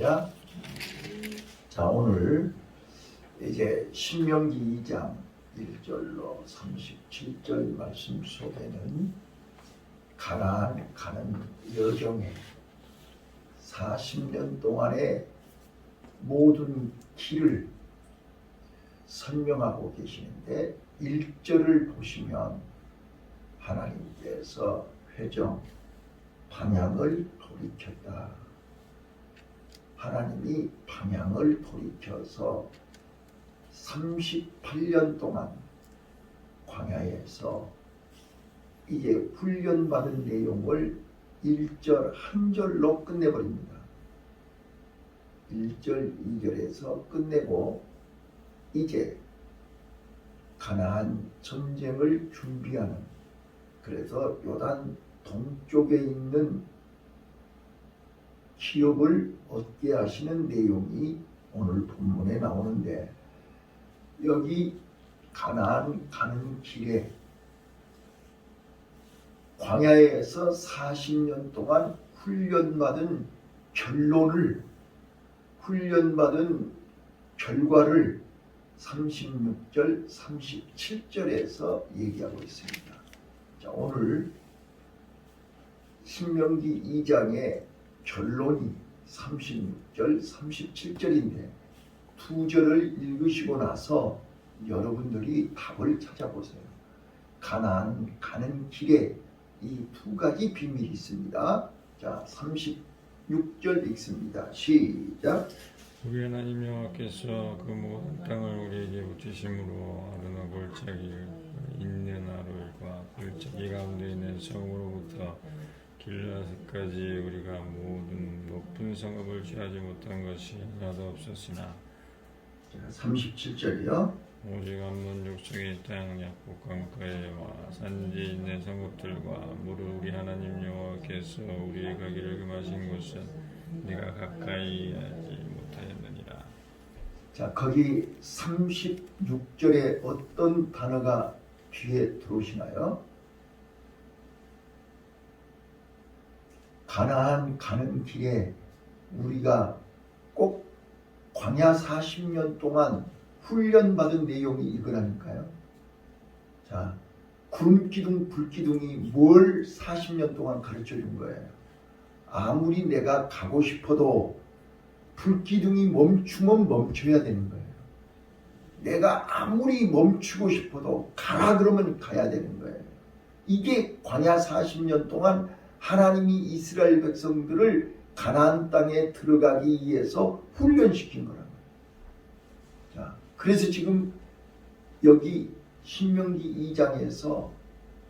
할렐루야. 자, 오늘 이제 신명기 2장 1절로 37절 말씀 속에는 가나안 가는 여정에 40년 동안의 모든 길을 설명하고 계시는데 1절을 보시면 하나님께서 회정 방향을 돌이켰다. 하나님이 방향을 돌이켜서 38년 동안 광야에서 이제 훈련받은 내용을 1절 한 절로 끝내버립니다. 1절 2절에서 끝내고 이제 가나안 전쟁을 준비하는, 그래서 요단 동쪽에 있는 기업을 얻게 하시는 내용이 오늘 본문에 나오는데, 여기 가나안 가는 길에 광야에서 40년 동안 훈련받은 훈련받은 결과를 36절, 37절에서 얘기하고 있습니다. 자, 오늘 신명기 2장의 결론이 36절, 37절인데 두 절을 읽으시고 나서 여러분들이 답을 찾아보세요. 가나안 가는 길에 이 두 가지 비밀이 있습니다. 자, 36절 읽습니다. 시작. 우리 하나님 여호와께서 그 모든 땅을 우리에게 붙이심으로 아르노 골짜기 있는 아로엘과 골짜기 가운데 있는 성으로부터 길라앗까지 우리가 모든 높은 성읍을 취하지 못한 것이 하나도 없었으나, 37절이요. 오직 암몬 족속의 땅 약복 강가에와 산지에 있는 성읍들과 무릇 우리 하나님 여호와께서 우리의 가기를 금하신 곳은 내가 가까이 하지 못하였느니라. 자, 거기 36절에 어떤 단어가 뒤에 들어오시나요? 가나안 가는 길에 우리가 꼭 광야 40년 동안 훈련받은 내용이 이거라니까요. 자, 구름기둥, 불기둥이 뭘 40년 동안 가르쳐 준 거예요. 아무리 내가 가고 싶어도 불기둥이 멈추면 멈춰야 되는 거예요. 내가 아무리 멈추고 싶어도 가라 그러면 가야 되는 거예요. 이게 광야 40년 동안 하나님이 이스라엘 백성들을 가나안 땅에 들어가기 위해서 훈련시킨 거란 거예요. 자, 그래서 지금 여기 신명기 2장에서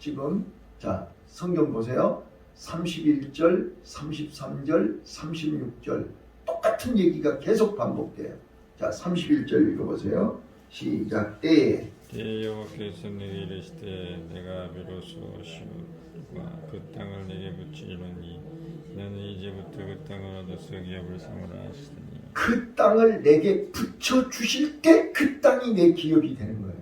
지금 자, 성경 보세요. 31절, 33절, 36절 똑같은 얘기가 계속 반복돼요. 자, 31절 읽어보세요. 시작. 때 여호와께서 내게 이르시되 내가 비로소 시온과 그 땅을 내게 붙이리니 나는 이제부터 그 땅을 얻어서 기업을 삼으라 하시더니, 그 땅을 내게 붙여주실 때 그 땅이 내 기업이 되는 거예요.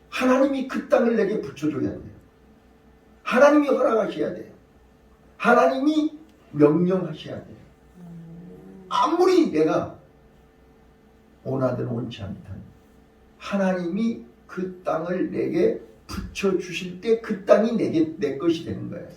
하나님이 그 땅을 내게 붙여줘야 돼요. 하나님이 허락하셔야 돼요. 하나님이 명령하셔야 돼요. 아무리 내가 원하든 원치 않든 하나님이 그 땅을 내게 붙여주실 때 그 땅이 내 것이 되는 거예요.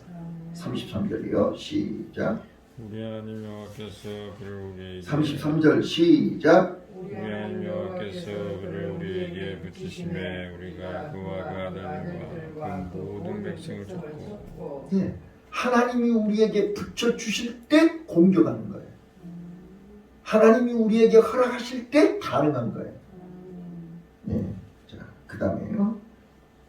33절이요. 시작. 우리 하나님 여호와께서 그를 우리에게 33절 시작. 우리 하나님 여호와께서 그를 우리에게 붙이심에 우리가 그와 그 아들들과 그 모든 백성을 쫓고, 예, 하나님이 우리에게 붙여주실 때 공격하는 거예요. 하나님이 우리에게 허락하실 때 가능한 거예요. 예, 자, 그 다음에요.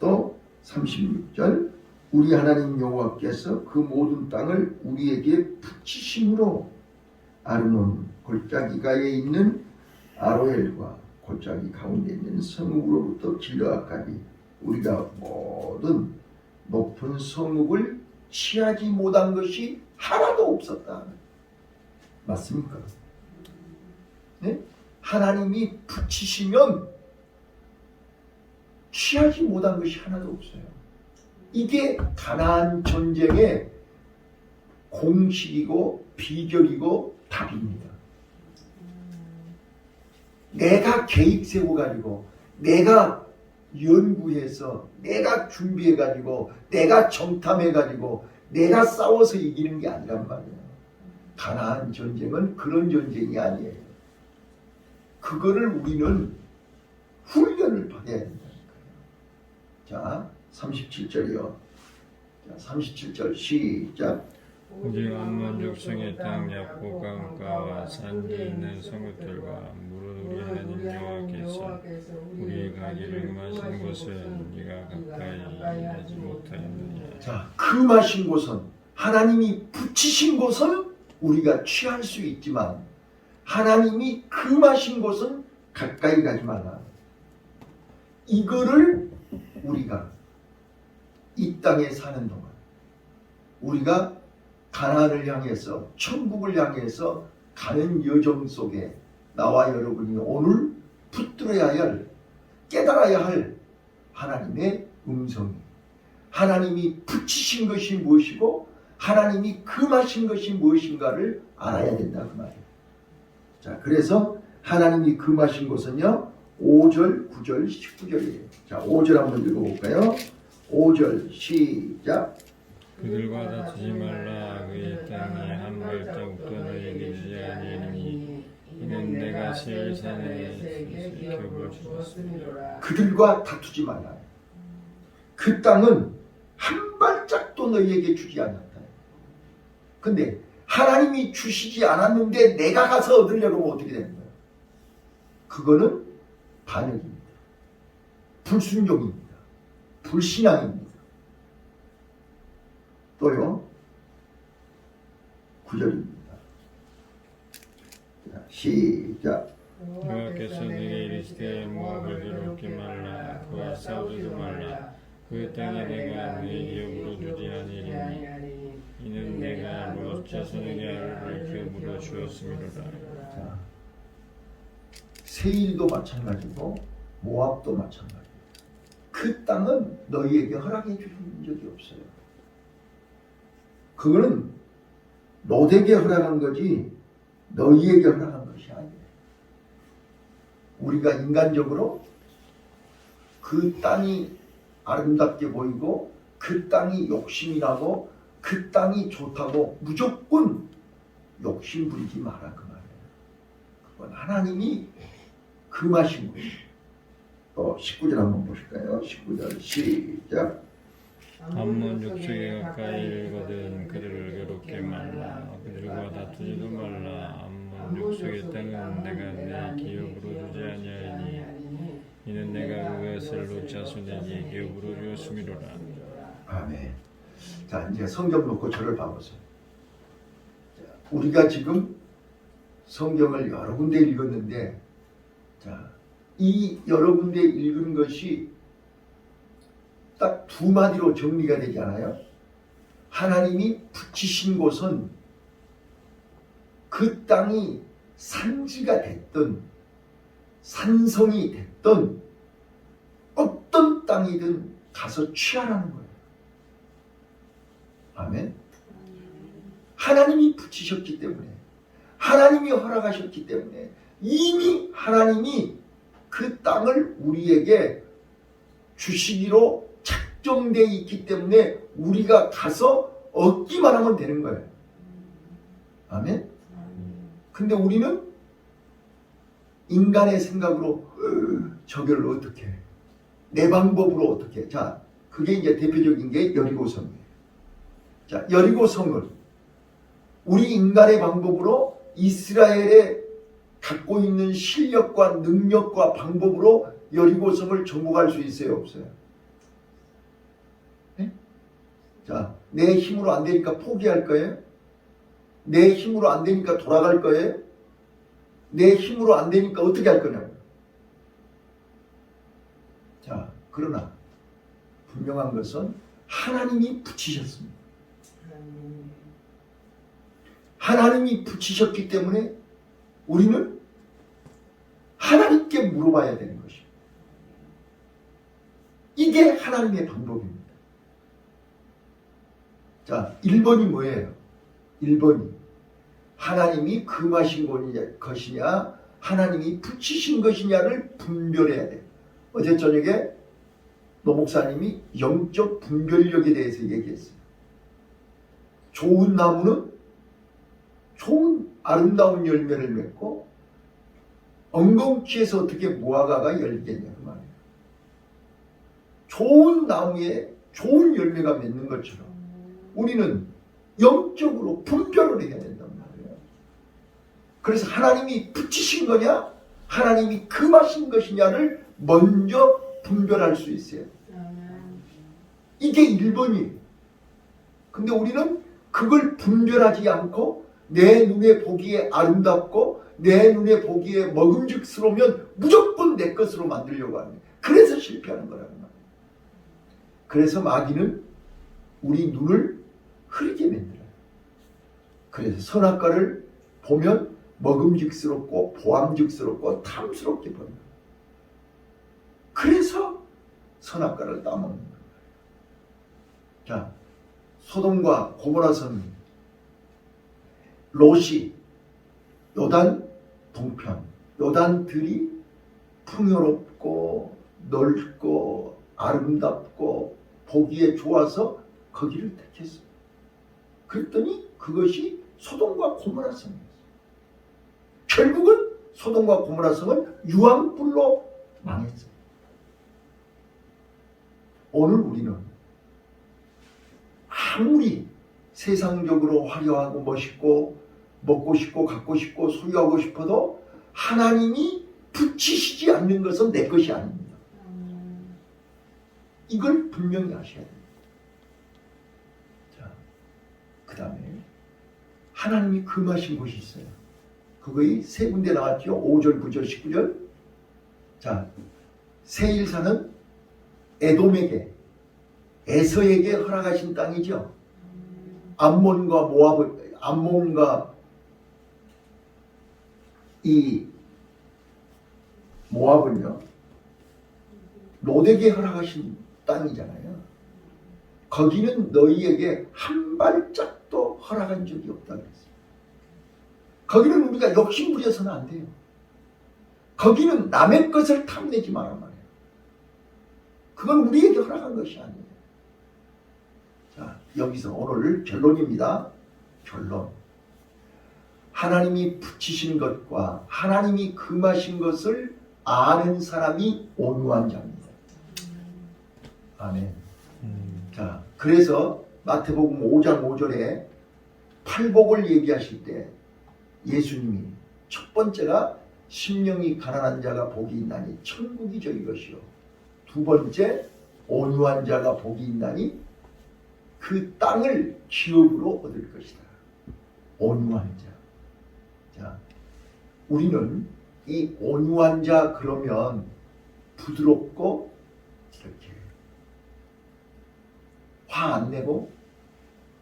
또 36절. 우리 하나님 여호와께서 그 모든 땅을 우리에게 붙이심으로 아르논 골짜기가에 있는 아로엘과 골짜기 가운데 있는 성읍으로부터 길라앗까지 우리가 모든 높은 성읍을 취하지 못한 것이 하나도 없었다. 맞습니까? 네? 하나님이 붙이시면 취하지 못한 것이 하나도 없어요. 이게 가나안 전쟁의 공식이고 비결이고 답입니다. 내가 계획 세워가지고 내가 연구해서 내가 준비해가지고 내가 정탐해가지고 내가 싸워서 이기는 게 아니란 말이에요. 가나안 전쟁은 그런 전쟁이 아니에요. 그거를 우리는 훈련을 받아야 된다니까요. 자, 37절이요. 자, 37절 시작. 오직 암몬 족속의 땅 야포 강가와 산지 있는 성읍들과 무릇 우리 하나님 여호와께서 우리가 가기를 금하신 곳은 네가 가까이 하지 못하였느냐. 자, 금하신 곳은 하나님이 붙이신 곳은 우리가 취할 수 있지만 하나님이 금하신 곳은 가까이 가지 말라. 이거를 우리가 이 땅에 사는 동안 우리가 가나안을 향해서 천국을 향해서 가는 여정 속에 나와 여러분이 오늘 붙들어야 할, 깨달아야 할 하나님의 음성이, 하나님이 붙이신 것이 무엇이고 하나님이 금하신 것이 무엇인가를 알아야 된다 그 말이에요. 자, 그래서 하나님이 금하신 것은요 5절, 9절, 19절이에요. 자, 5절 한번 읽어볼까요? 5절 시작. 그들과 다투지 말라. 그의 땅이 한 발자국도 너에게 주지 아니하니 이는 내가 세일산에 격을 주었습니다. 그들과 다투지 말라. 그 땅은 한 발짝도 너희에게 주지 않았다. 근데 하나님이 주시지 않았는데 내가 가서 얻으려고 하면 어떻게 되는 거예요? 그거는 반역입니다. 불순종입니다. 불신앙입니다. 또요 9절입니다. 자, 시작. 여호와께서 네게 이르시되 모압을 괴롭게 말라. 그와 싸우지도 말라. 그 땅에 내가 네 기업으로 주지 아니하리니 이는 내가 롯 자손에게 아를 기업으로 주었음이로라. 자, 세일도 마찬가지고 모압도 마찬가지고 그 땅은 너희에게 허락해 주신 적이 없어요. 그거는 롯에게 허락한 거지 너희에게 허락한 것이 아니에요. 우리가 인간적으로 그 땅이 아름답게 보이고 그 땅이 욕심이 나고 그 땅이 좋다고 무조건 욕심 부리지 마라 그 말이에요. 그건 하나님이 금하신 것이에요. 또 19절 한번 보실까요? 19절 시작. 암몬 족속에 가까이 일거든 그들을 괴롭게 말라. 그들과 다투지도 말라. 암몬 족속의 땅은 내가 내 기업으로 주지 아니하리니 이는 내가 그것을 롯 자손에게 기업으로 주었음이로라. 아멘. 자, 이제 성경 놓고 저를 봐보세요. 우리가 지금 성경을 여러 군데 읽었는데, 자, 이 여러 군데 읽은 것이 딱 두 마디로 정리가 되지 않아요? 하나님이 붙이신 곳은 그 땅이 산지가 됐든 산성이 됐든 어떤 땅이든 가서 취하라는 거예요. 아멘. 하나님이 붙이셨기 때문에 하나님이 허락하셨기 때문에 이미 하나님이 그 땅을 우리에게 주시기로 작정되어 있기 때문에 우리가 가서 얻기만 하면 되는 거예요. 아멘. 근데 우리는 인간의 생각으로 저걸 어떻게 해? 내 방법으로 어떻게 해? 자, 그게 이제 대표적인 게 여리고성이에요. 자, 여리고성을 우리 인간의 방법으로 이스라엘에 갖고 있는 실력과 능력과 방법으로 여리고성을 정복할 수 있어요? 없어요? 네? 자, 내 힘으로 안 되니까 포기할 거예요? 내 힘으로 안 되니까 돌아갈 거예요? 내 힘으로 안 되니까 어떻게 할 거냐고요? 자, 그러나 분명한 것은 하나님이 붙이셨습니다. 하나님이 붙이셨기 때문에 우리는 하나님께 물어봐야 되는 것입니다. 이게 하나님의 방법입니다. 자, 1번이 뭐예요? 1번이 하나님이 금하신 것이냐 하나님이 붙이신 것이냐를 분별해야 돼요. 어제 저녁에 노 목사님이 영적 분별력에 대해서 얘기했어요. 좋은 나무는 좋은 아름다운 열매를 맺고 엉겅퀴에서 어떻게 무화과가 열리겠냐 그 말이에요. 좋은 나무에 좋은 열매가 맺는 것처럼 우리는 영적으로 분별을 해야 된단 말이에요. 그래서 하나님이 붙이신 거냐 하나님이 금하신 것이냐를 먼저 분별할 수 있어요. 이게 1번이에요. 근데 우리는 그걸 분별하지 않고 내 눈에 보기에 아름답고 내 눈에 보기에 먹음직스러우면 무조건 내 것으로 만들려고 하는 거예요. 그래서 실패하는 거라는 말이에요. 그래서 마귀는 우리 눈을 흐리게 만들어요. 그래서 선악과를 보면 먹음직스럽고 보암직스럽고 탐스럽게 보여요. 그래서 선악과를 따먹는 거예요. 자, 소돔과 고모라성 롯이 요단 동편 요단들이 풍요롭고 넓고 아름답고 보기에 좋아서 거기를 택했어요. 그랬더니 그것이 소돔과 고모라성이었어요. 결국은 소돔과 고모라성은 유황불로 망했어요. 오늘 우리는 아무리 세상적으로 화려하고 멋있고 먹고 싶고 갖고 싶고 소유하고 싶어도 하나님이 붙이시지 않는 것은 내 것이 아닙니다. 이걸 분명히 아셔야 됩니다. 자, 그 다음에 하나님이 금하신 곳이 있어요. 그거의 세 군데 나왔죠. 5절, 9절, 19절. 자, 세일사는 에돔에게 에서에게 허락하신 땅이죠. 암몬과 모압, 암몬과 이 모압은요 롯에게 허락하신 땅이잖아요. 거기는 너희에게 한 발짝도 허락한 적이 없다 그랬어요. 거기는 우리가 욕심 부려서는 안 돼요. 거기는 남의 것을 탐내지 말란 말이에요. 그건 우리에게 허락한 것이 아니에요. 자, 여기서 오늘 결론입니다. 결론. 하나님이 붙이신 것과 하나님이 금하신 것을 아는 사람이 온유한 자입니다. 아멘. 자, 그래서 마태복음 5장 5절에 팔복을 얘기하실 때 예수님이 첫 번째가 심령이 가난한 자가 복이 있나니 천국이 저희 것이요. 두 번째 온유한 자가 복이 있나니 그 땅을 기업으로 얻을 것이다. 온유한 자. 자, 우리는 이 온유한 자 그러면 부드럽고 이렇게 화 안 내고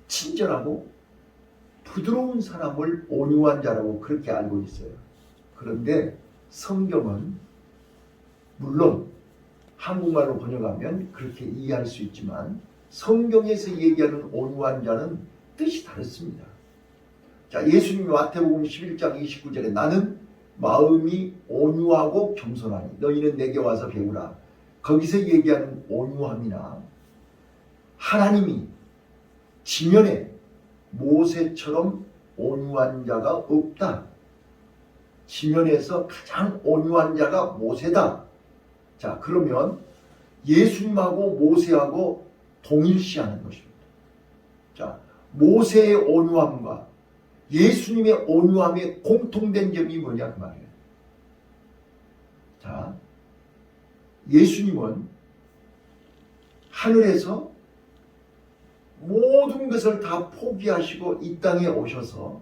친절하고 부드러운 사람을 온유한 자라고 그렇게 알고 있어요. 그런데 성경은 물론 한국말로 번역하면 그렇게 이해할 수 있지만 성경에서 얘기하는 온유한 자는 뜻이 다릅니다. 자, 예수님이 마태복음 11장 29절에 나는 마음이 온유하고 겸손하니 너희는 내게 와서 배우라. 거기서 얘기하는 온유함이나 하나님이 지면에 모세처럼 온유한 자가 없다. 지면에서 가장 온유한 자가 모세다. 자, 그러면 예수님하고 모세하고 동일시하는 것입니다. 자, 모세의 온유함과 예수님의 온유함의 공통된 점이 뭐냐 그 말이에요. 자, 예수님은 하늘에서 모든 것을 다 포기하시고 이 땅에 오셔서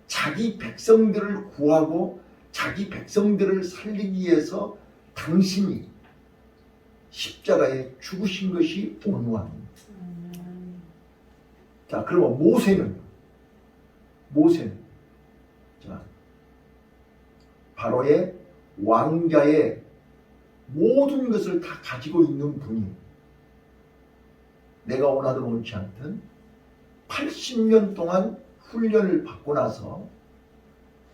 자기 백성들을 구하고 자기 백성들을 살리기 위해서 당신이 십자가에 죽으신 것이 온유함입니다. 자, 그러면 모세는 자, 바로의 왕자의 모든 것을 다 가지고 있는 분이 내가 원하든 원치 않든 80년 동안 훈련을 받고 나서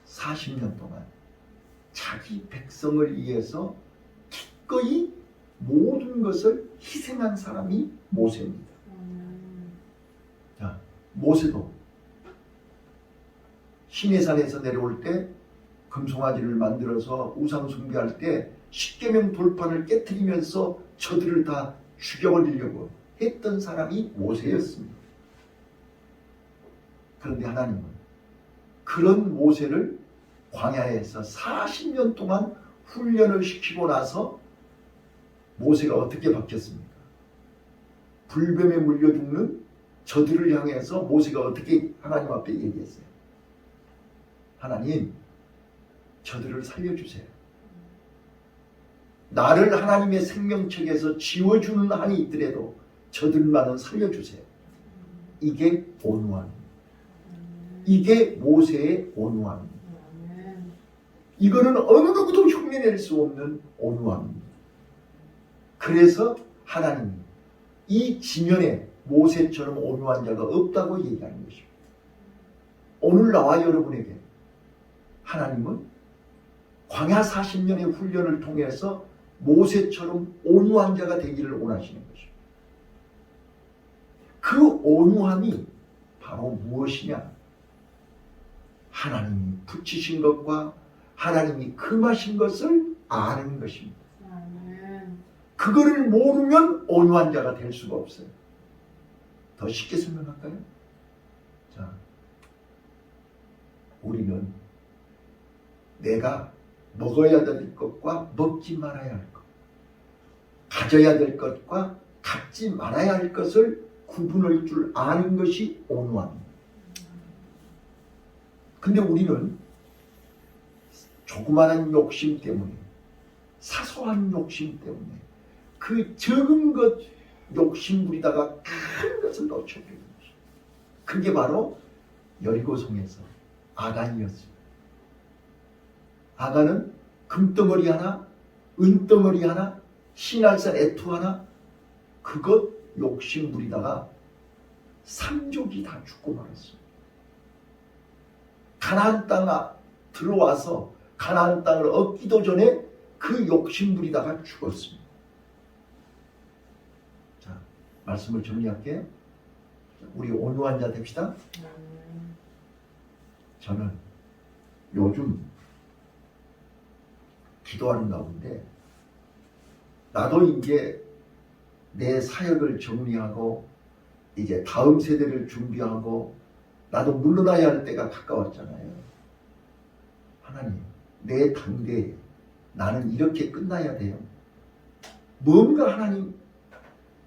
40년 동안 자기 백성을 위해서 기꺼이 모든 것을 희생한 사람이 모세입니다. 자, 모세도 시내산에서 내려올 때 금송아지를 만들어서 우상 숭배할 때 십계명 돌판을 깨트리면서 저들을 다 죽여버리려고 했던 사람이 모세였습니다. 그런데 하나님은 그런 모세를 광야에서 40년 동안 훈련을 시키고 나서 모세가 어떻게 바뀌었습니까? 불뱀에 물려 죽는 저들을 향해서 모세가 어떻게 하나님 앞에 얘기했어요? 하나님, 저들을 살려주세요. 나를 하나님의 생명책에서 지워주는 한이 있더라도 저들만은 살려주세요. 이게 온유함입니다. 이게 모세의 온유함입니다. 이거는 어느 누구도 흉내낼 수 없는 온유함입니다. 그래서 하나님이 이 지면에 모세처럼 온유한 자가 없다고 얘기하는 것입니다. 오늘 나와 여러분에게 하나님은 광야 40년의 훈련을 통해서 모세처럼 온유한 자가 되기를 원하시는 것입니다. 그 온유함이 바로 무엇이냐? 하나님이 붙이신 것과 하나님이 금하신 것을 아는 것입니다. 그거를 모르면 온유한 자가 될 수가 없어요. 더 쉽게 설명할까요? 자, 우리는 내가 먹어야 될 것과 먹지 말아야 할 것, 가져야 될 것과 갖지 말아야 할 것을 구분할 줄 아는 것이 온유함입니다. 근데 우리는 조그마한 욕심 때문에, 사소한 욕심 때문에 그 적은 것 욕심 부리다가 큰 것을 놓쳐버리는 것이죠. 그게 바로 여리고성에서 아간이었습니다. 아간은 금덩어리 하나, 은덩어리 하나, 신할산 애투 하나, 그것 욕심 부리다가 3족이 다 죽고 말았습니다. 가나안 땅 들어와서 가나안 땅을 얻기도 전에 그 욕심 부리다가 죽었습니다. 자, 말씀을 정리할게요. 우리 온유한 자 됩시다. 저는 요즘 기도하는 가운데 나도 이제 내 사역을 정리하고 이제 다음 세대를 준비하고 나도 물러나야 할 때가 가까웠잖아요. 하나님, 내 당대에 나는 이렇게 끝나야 돼요. 뭔가 하나님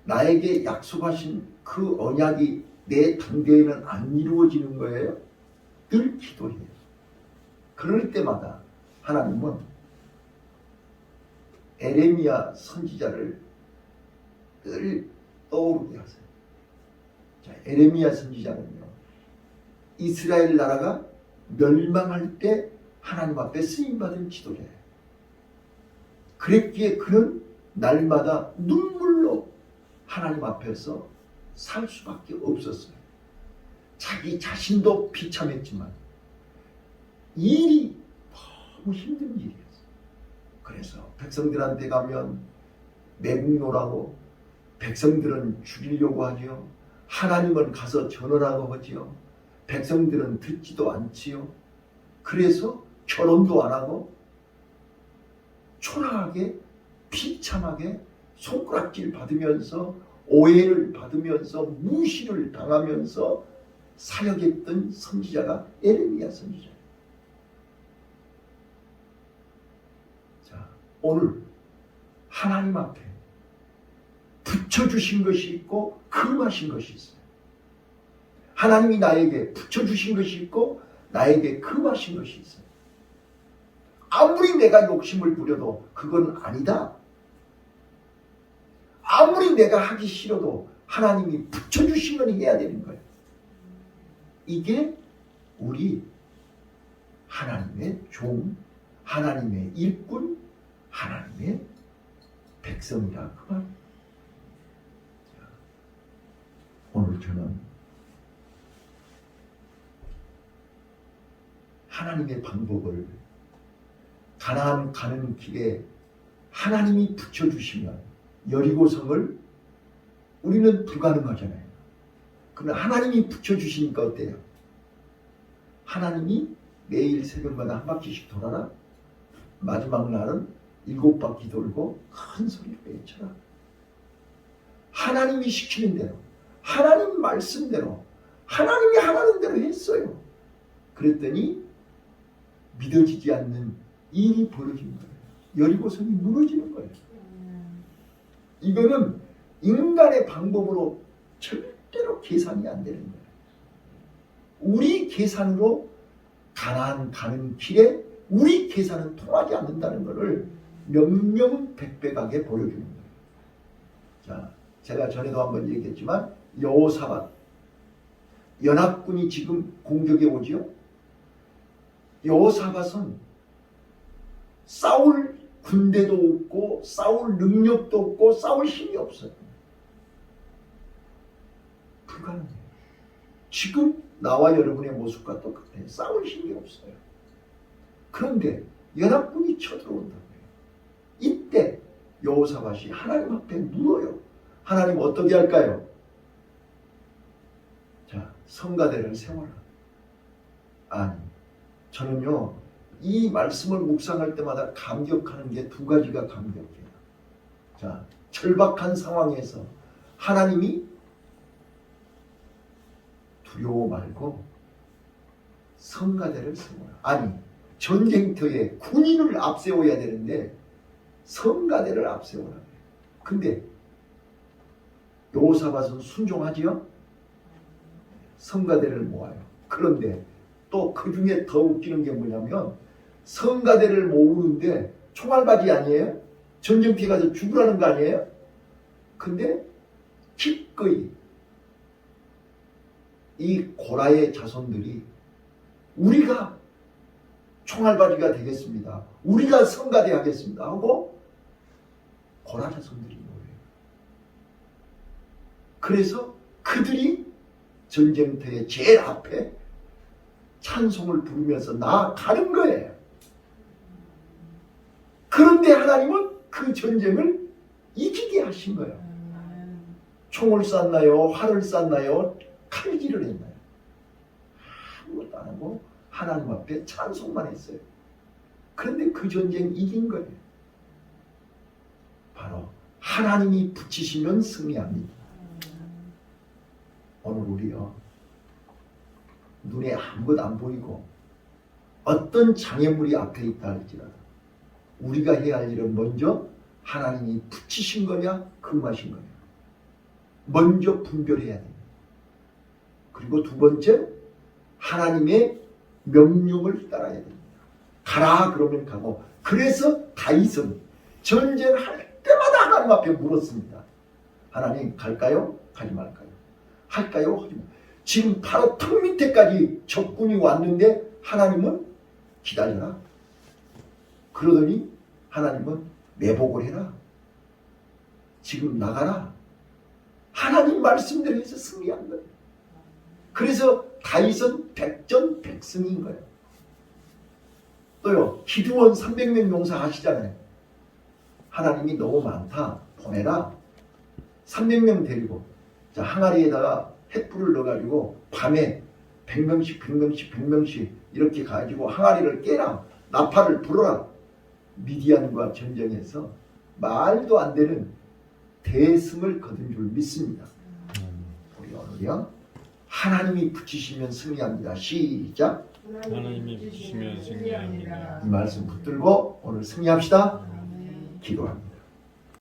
나에게 약속하신 그 언약이 내 당대에는 안 이루어지는 거예요. 늘 기도해요. 그럴 때마다 하나님은 에레미야 선지자를 늘 떠오르게 하세요. 자, 에레미야 선지자는요, 이스라엘 나라가 멸망할 때 하나님 앞에 쓰임받은 지도자예요. 그랬기에 그는 날마다 눈물로 하나님 앞에서 살 수밖에 없었어요. 자기 자신도 비참했지만 일이 너무 힘든 일이었어요. 그래서 백성들한테 가면 매국노라고, 백성들은 죽이려고 하지요. 하나님은 가서 전하라고 하지요. 백성들은 듣지도 않지요. 그래서 결혼도 안 하고 초라하게 비참하게 손가락질 받으면서 오해를 받으면서 무시를 당하면서 사역했던 선지자가 에레미야 선지자예요. 자, 오늘 하나님 앞에 붙여주신 것이 있고 금하신 것이 있어요. 하나님이 나에게 붙여주신 것이 있고 나에게 금하신 것이 있어요. 아무리 내가 욕심을 부려도 그건 아니다. 아무리 내가 하기 싫어도 하나님이 붙여주신 건 해야 되는 거예요. 이게 우리 하나님의 종, 하나님의 일꾼, 하나님의 백성이라 그 말입니다. 오늘 저는 하나님의 방법을 가나안 가는 길에 하나님이 붙여주시면 여리고성을 우리는 불가능하잖아요. 그러나 하나님이 붙여주시니까 어때요? 하나님이 매일 새벽마다 한 바퀴씩 돌아라. 마지막 날은 7바퀴 돌고 큰 소리로 외쳐라. 하나님이 시키는 대로, 하나님 말씀대로, 하나님이 하라는 대로 했어요. 그랬더니 믿어지지 않는 일이 벌어진 거예요. 여리고성이 무너지는 거예요. 이거는 인간의 방법으로 절대로 계산이 안 되는 거예요. 우리 계산으로 가나안 가는 길에 우리 계산은 통하지 않는다는 것을 명명백백하게 보여주는 거예요. 자, 제가 전에도 한번 얘기했지만 여호사밧 연합군이 지금 공격에 오지요. 여호사밧은 싸울 군대도 없고 싸울 능력도 없고 싸울 힘이 없어요. 불가능해요. 지금 나와 여러분의 모습과 똑같아요. 싸울 힘이 없어요. 그런데 연합군이 쳐들어온다고요. 이때 여호사밧이 하나님 앞에 물어요. 하나님 어떻게 할까요? 자, 성가대를 세워라. 아니, 저는요 이 말씀을 묵상할 때마다 감격하는 게 두 가지가 감격해요. 자, 절박한 상황에서 하나님이 두려워 말고 성가대를 세워라. 아니, 전쟁터에 군인을 앞세워야 되는데 성가대를 앞세워라. 근데 여호사밧은 순종하지요? 성가대를 모아요. 그런데 또 그 중에 더 웃기는 게 뭐냐면 성가대를 모으는데 총알바지 아니에요? 전쟁터에 가서 죽으라는 거 아니에요? 근데 기꺼이 이 고라의 자손들이 우리가 총알바지가 되겠습니다. 우리가 성가대 하겠습니다. 하고 고라 자손들이 모여요. 그래서 그들이 전쟁터의 제일 앞에 찬송을 부르면서 나아가는 거예요. 그런데 하나님은 그 전쟁을 이기게 하신 거예요. 총을 쐈나요? 활을 쐈나요? 칼질을 했나요? 아무것도 안 하고 하나님 앞에 찬송만 했어요. 그런데 그 전쟁 이긴 거예요. 바로 하나님이 붙이시면 승리합니다. 오늘 우리요 눈에 아무것도 안 보이고 어떤 장애물이 앞에 있다 할지라도 우리가 해야 할 일은 먼저 하나님이 붙이신 거냐 금하신 거냐 먼저 분별해야 됩니다. 그리고 두 번째 하나님의 명령을 따라야 됩니다. 가라 그러면 가고. 그래서 다윗은 전쟁할 때마다 하나님 앞에 물었습니다. 하나님 갈까요? 가지 말까요? 할까요? 하지 말까요? 지금 바로 턱 밑에까지 적군이 왔는데 하나님은 기다려라. 그러더니 하나님은 매복을 해라. 지금 나가라. 하나님 말씀대로 해서 승리한 거예요. 그래서 다윗은 백전백승인 거예요. 또요 기드원 300명 용사 하시잖아요. 하나님이 너무 많다. 보내라. 300명 데리고 자 항아리에다가 횃불을 넣어가지고 밤에 100명씩 이렇게 가지고 항아리를 깨라. 나팔을 불어라. 미디안과 전쟁에서 말도 안 되는 대승을 거둔 줄 믿습니다. 우리 오늘요 하나님이 붙이시면 승리합니다. 시작. 하나님이 붙이시면 승리합니다. 이 말씀 붙들고 오늘 승리합시다. 기도합니다.